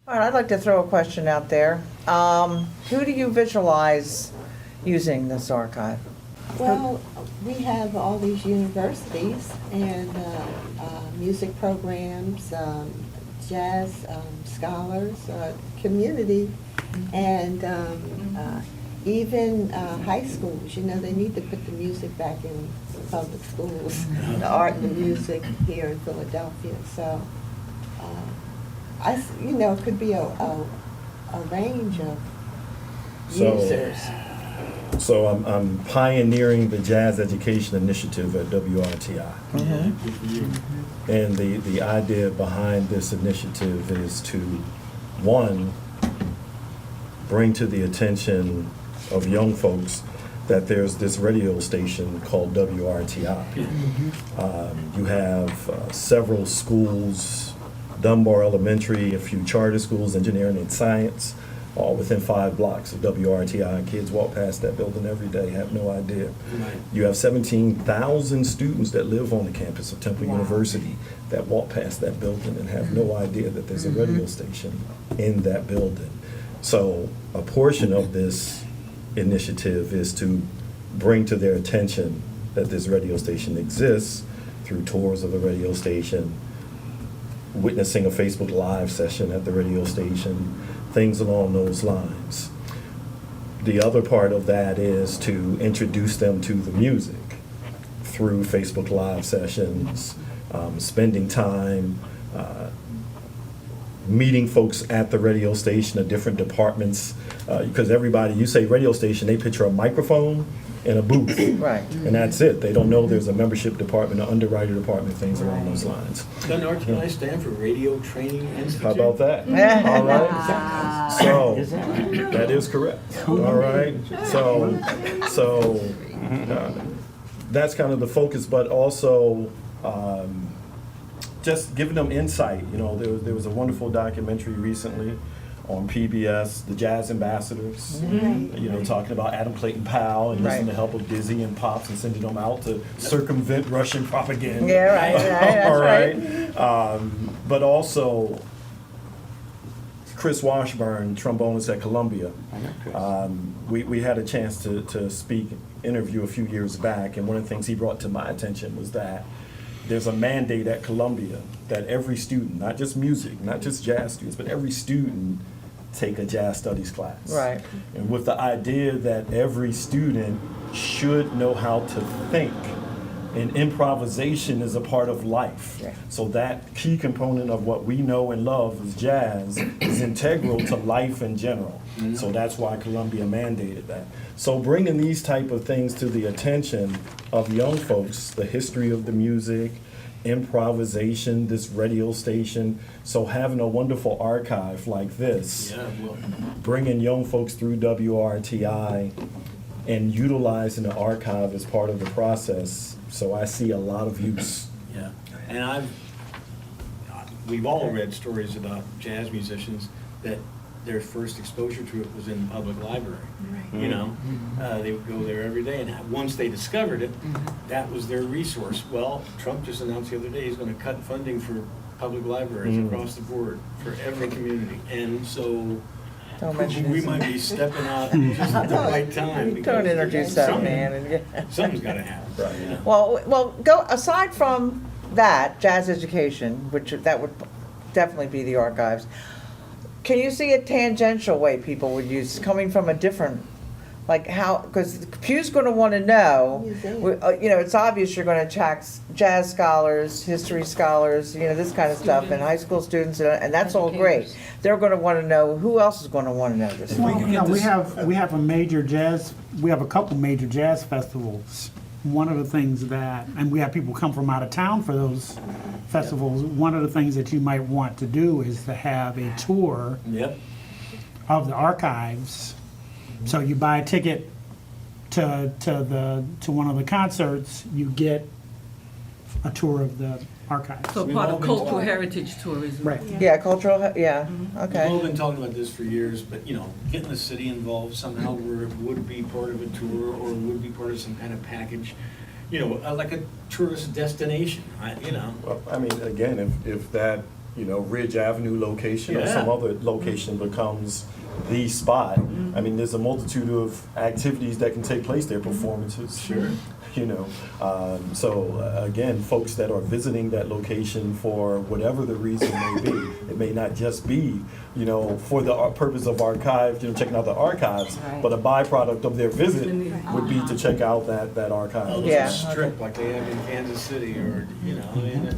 All right, I'd like to throw a question out there. Who do you visualize using this archive? Well, we have all these universities and music programs, jazz scholars, community, and even high schools. You know, they need to put the music back in public schools, the art and the music here in Philadelphia. So, it could be a range of users. So I'm pioneering the Jazz Education Initiative at WRTI. And the idea behind this initiative is to, one, bring to the attention of young folks that there's this radio station called WRTI. You have several schools, Dunbar Elementary, a few charter schools, engineering and science, all within 5 blocks of WRTI. Kids walk past that building every day, have no idea. Right. You have 17,000 students that live on the campus of Temple University that walk past that building and have no idea that there's a radio station in that building. So a portion of this initiative is to bring to their attention that this radio station exists through tours of the radio station, witnessing a Facebook Live session at the radio station, things along those lines. The other part of that is to introduce them to the music through Facebook Live sessions, spending time, meeting folks at the radio station, the different departments, because everybody, you say radio station, they picture a microphone and a booth. Right. And that's it. They don't know there's a membership department, an underwriter department, things along those lines. Doesn't RTI stand for Radio Training Institute? How about that? Yeah. All right. So, that is correct. All right. So that's kind of the focus, but also just giving them insight. You know, there was a wonderful documentary recently on PBS, The Jazz Ambassadors, you know, talking about Adam Clayton Powell and using the help of Dizzy and Pops and sending them out to circumvent Russian propaganda. Yeah, right, that's All right. But also, Chris Washburn, trombonist at Columbia. We had a chance to interview a few years back, and one of the things he brought to my attention was that there's a mandate at Columbia that every student, not just music, not just jazz students, but every student take a jazz studies class. Right. And with the idea that every student should know how to think. And improvisation is a part of life. Yeah. So that key component of what we know and love as jazz is integral to life in general. So that's why Columbia mandated that. So bringing these type of things to the attention of young folks, the history of the music, improvisation, this radio station, so having a wonderful archive like this, Yeah, well, bringing young folks through WRTI and utilizing the archive as part of the process. So I see a lot of use. yeah. And we've all read stories about jazz musicians that their first exposure to it was in the public library. You know, they would go there every day, and once they discovered it, that was their resource. Well, Trump just announced the other day he's going to cut funding for public libraries across the board for every community, and so Don't mention we his might name. be stepping out just at the right time. because Don't introduce that something- man. And Something's got to happen. Right. You know? Well, go aside from that, jazz education, which that would definitely be the archives. Can you see a tangential way people would use, coming from a different, like how, because Pew's going to want to know, Museum. you know, it's obvious you're going to attract jazz scholars, history scholars, you know, this kind of stuff, and high school students, and that's all great. They're going to want to know, who else is going to want to know this? Well, you know, we have a major jazz, we have a couple major jazz festivals. One of the things that, and we have people come from out of town for those festivals, one of the things that you might want to do is to have a tour Yep. of the archives. So you buy a ticket to one of the concerts, you get a tour of the archives. So We've part all of been cultural told. heritage tourism. Right. Yeah, cultural, yeah, We've all okay. been talking about this for years, but, you know, getting the city involved somehow where it would be part of a tour or would be part of some kind of package, you know, like a tourist destination, you know. Well, I mean, again, if that Ridge Avenue location or some Yeah. other location becomes the spot. I mean, there's a multitude of activities that can take place there, performances. Sure. Again, folks that are visiting that location for whatever the reason may be, it may not just be, for the purpose of archive, checking out the archives, but a byproduct of their visit would be to check out that archive. Oh, Yeah. there's a strip like they have in Kansas City, or, I mean,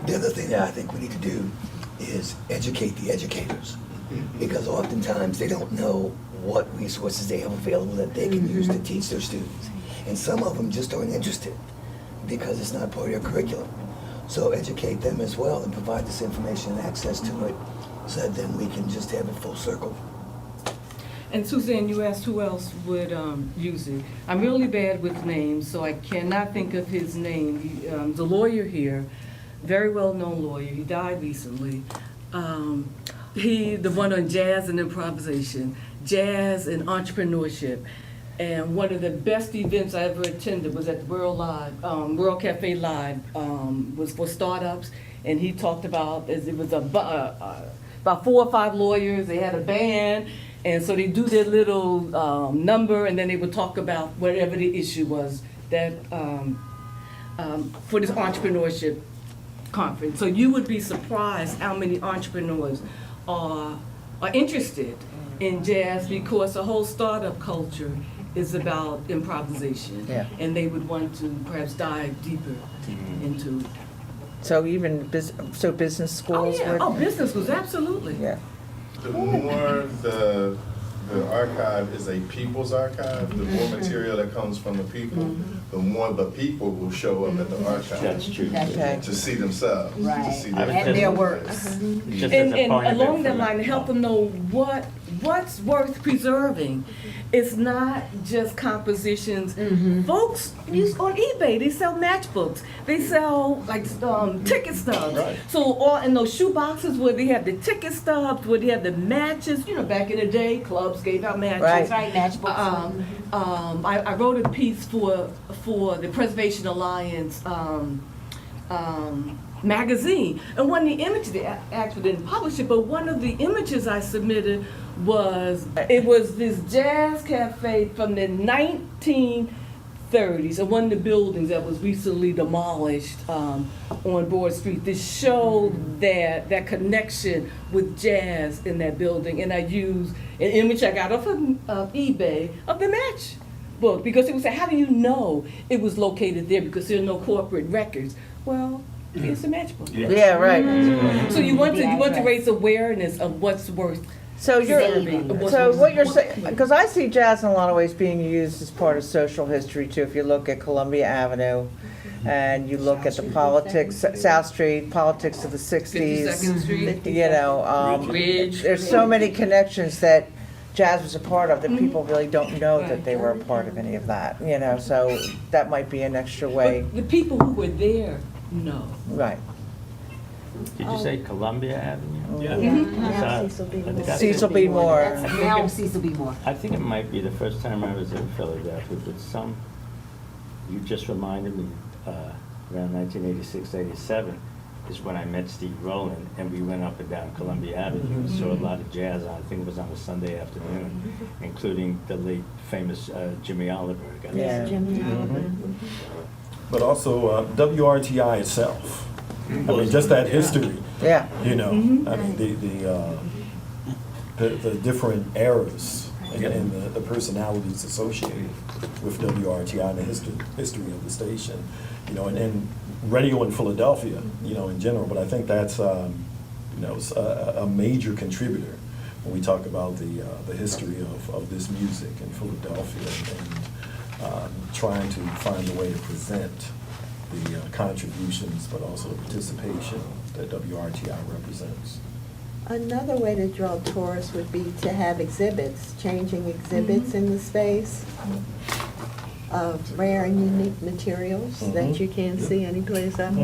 The other thing that I think we need to do is educate the educators, because oftentimes they don't know what resources they have available that they can use to teach their students. And some of them just aren't interested because it's not part of your curriculum. So educate them as well and provide this information and access to it so that then we can just have it full circle. And Suzanne, you asked who else would use it. I'm really bad with names, so I cannot think of his name. The lawyer here, very well-known lawyer, he died recently. The one on jazz and improvisation, jazz and entrepreneurship. And one of the best events I ever attended was at the World Cafe Live, was for startups. And he talked about, it was about 4 or 5 lawyers, they had a band, and so they do their little number, and then they would talk about whatever the issue was that for this entrepreneurship conference. So you would be surprised how many entrepreneurs are interested in jazz, because the whole startup culture is about improvisation. Yeah. And they would want to perhaps dive deeper into. So even business schools would? Business schools, absolutely. Yeah. The more the archive is a people's archive, the more material that comes from the people, the more the people will show up at the archive. That's true. Okay. To see themselves, to Right. see I was their And their works. Just as And a point of along that information. line, help them know what's worth preserving. It's not just compositions. Folks use on eBay, they sell matchbooks. They sell like ticket stubs. Right. So all in those shoe boxes where they have the ticket stubs, where they have the matches. Back in the day, clubs gave out matches. Right. Right, matchbooks. I wrote a piece for the Preservation Alliance magazine, and one of the images, they actually didn't publish it, but one of the images I submitted was this jazz cafe from the 1930s, and one of the buildings that was recently demolished on Broad Street. This showed that connection with jazz in that building, and I used an image I got off of eBay of the matchbook, because it was how do you know it was located there, because there are no corporate records. Well, it's a matchbook. Yeah, right. So you want to raise awareness of what's worth. So what you're saying, because I see jazz in a lot of ways being used as part of social history too. If you look at Columbia Avenue, and you look at the politics, South Street, politics of the 60s. 52nd Street. Ridge. There's so many connections that jazz was a part of that people really don't know that they were a part of any of that, so that might be an extra way. But the people who were there know. Right. Did you say Columbia Avenue? Yeah. Now Cecil B. I think Moore. that's- Cecil B. Moore. That's now Cecil B. Moore. I think it might be the first time I was in Philadelphia, but you just reminded me, around 1986, 87 is when I met Steve Rowland, and we went up and down Columbia Avenue and saw a lot of jazz on, I think it was on a Sunday afternoon, including the late famous Jimmy Oliver. Yeah. But also WRTI itself. I mean, just that history. Yeah. I mean, the different eras and the personalities associated with WRTI and the history of the station, and radio in Philadelphia, in general. But I think that's, a major contributor when we talk about the history of this music in Philadelphia and trying to find a way to present the contributions, but also the participation that WRTI represents. Another way to draw tourists would be to have exhibits, changing exhibits in the space of rare and unique materials that you can't see anyplace else.